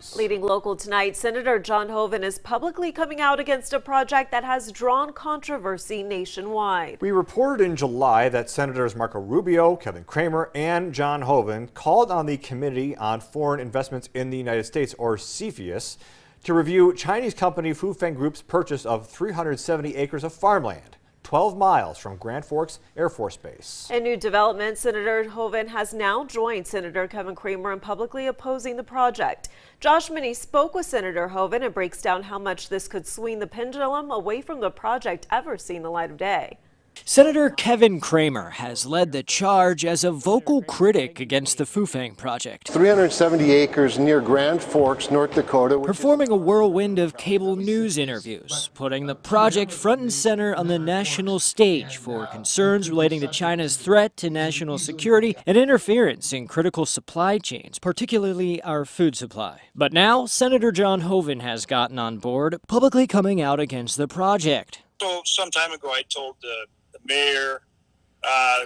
News. Leading local tonight, Senator John Hoeven is publicly coming out against a project that has drawn controversy nationwide. We reported in July that Senators Marco Rubio, Kevin Cramer, and John Hoeven called on the Committee on Foreign Investments in the United States, or CFIUS, to review Chinese company Fufeng Group's purchase of 370 acres of farmland 12 miles from Grand Forks Air Force Base. In new development, Senator Hoeven has now joined Senator Kevin Cramer in publicly opposing the project. Josh Minnie spoke with Senator Hoeven and breaks down how much this could swing the pendulum away from the project ever seeing the light of day. Senator Kevin Cramer has led the charge as a vocal critic against the Fufeng project. 370 acres near Grand Forks, North Dakota. Performing a whirlwind of cable news interviews, putting the project front and center on the national stage for concerns relating to China's threat to national security and interference in critical supply chains, particularly our food supply. But now, Senator John Hoeven has gotten on board, publicly coming out against the project. So some time ago, I told the mayor,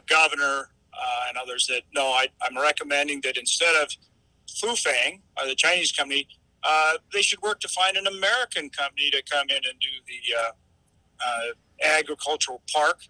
governor, and others that no, I'm recommending that instead of Fufeng, the Chinese company, they should work to find an American company to come in and do the agricultural park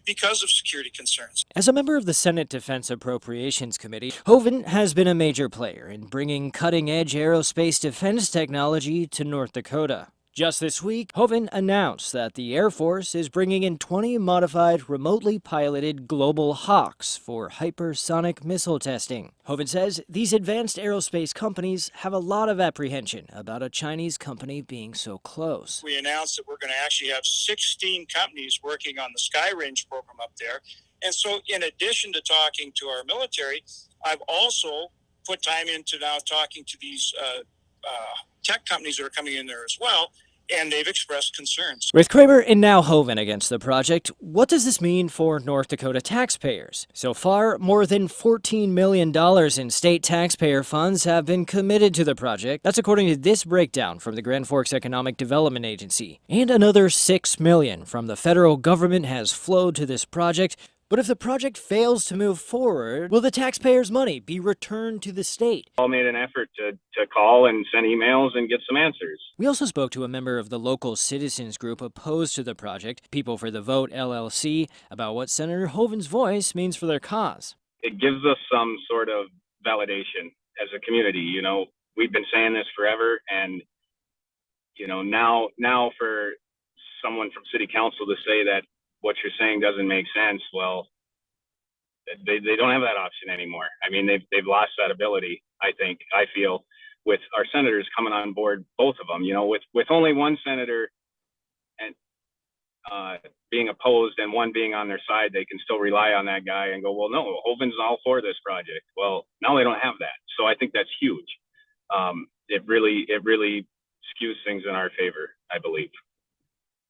because of security concerns. As a member of the Senate Defense Appropriations Committee, Hoeven has been a major player in bringing cutting-edge aerospace defense technology to North Dakota. Just this week, Hoeven announced that the Air Force is bringing in 20 modified, remotely piloted Global Hawks for hypersonic missile testing. Hoeven says these advanced aerospace companies have a lot of apprehension about a Chinese company being so close. We announced that we're going to actually have 16 companies working on the Sky Range program up there. And so in addition to talking to our military, I've also put time into now talking to these tech companies that are coming in there as well, and they've expressed concerns. With Cramer and now Hoeven against the project, what does this mean for North Dakota taxpayers? So far, more than $14 million in state taxpayer funds have been committed to the project. That's according to this breakdown from the Grand Forks Economic Development Agency. And another $6 million from the federal government has flowed to this project. But if the project fails to move forward, will the taxpayers' money be returned to the state? All made an effort to call and send emails and get some answers. We also spoke to a member of the local citizens group opposed to the project, People for the Vote LLC, about what Senator Hoeven's voice means for their cause. It gives us some sort of validation as a community. You know, we've been saying this forever, and you know, now for someone from city council to say that what you're saying doesn't make sense, well, they don't have that option anymore. I mean, they've lost that ability, I feel, with our senators coming on board, both of them. You know, with only one senator and being opposed and one being on their side, they can still rely on that guy and go, well, no, Hoeven's all for this project. Well, now they don't have that. So I think that's huge. It really skews things in our favor, I believe.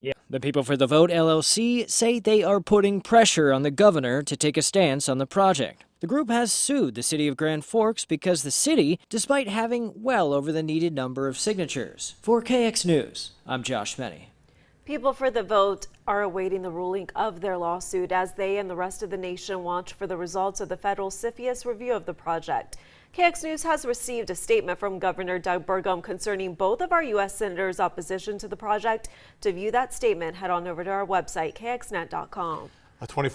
Yeah. The People for the Vote LLC say they are putting pressure on the governor to take a stance on the project. The group has sued the city of Grand Forks because the city, despite having well over the needed number of signatures. For KX News, I'm Josh Minnie. People for the Vote are awaiting the ruling of their lawsuit as they and the rest of the nation watch for the results of the federal CFIUS review of the project. KX News has received a statement from Governor Doug Burgum concerning both of our U.S. senators' opposition to the project. To view that statement, head on over to our website, kxnet.com. A 24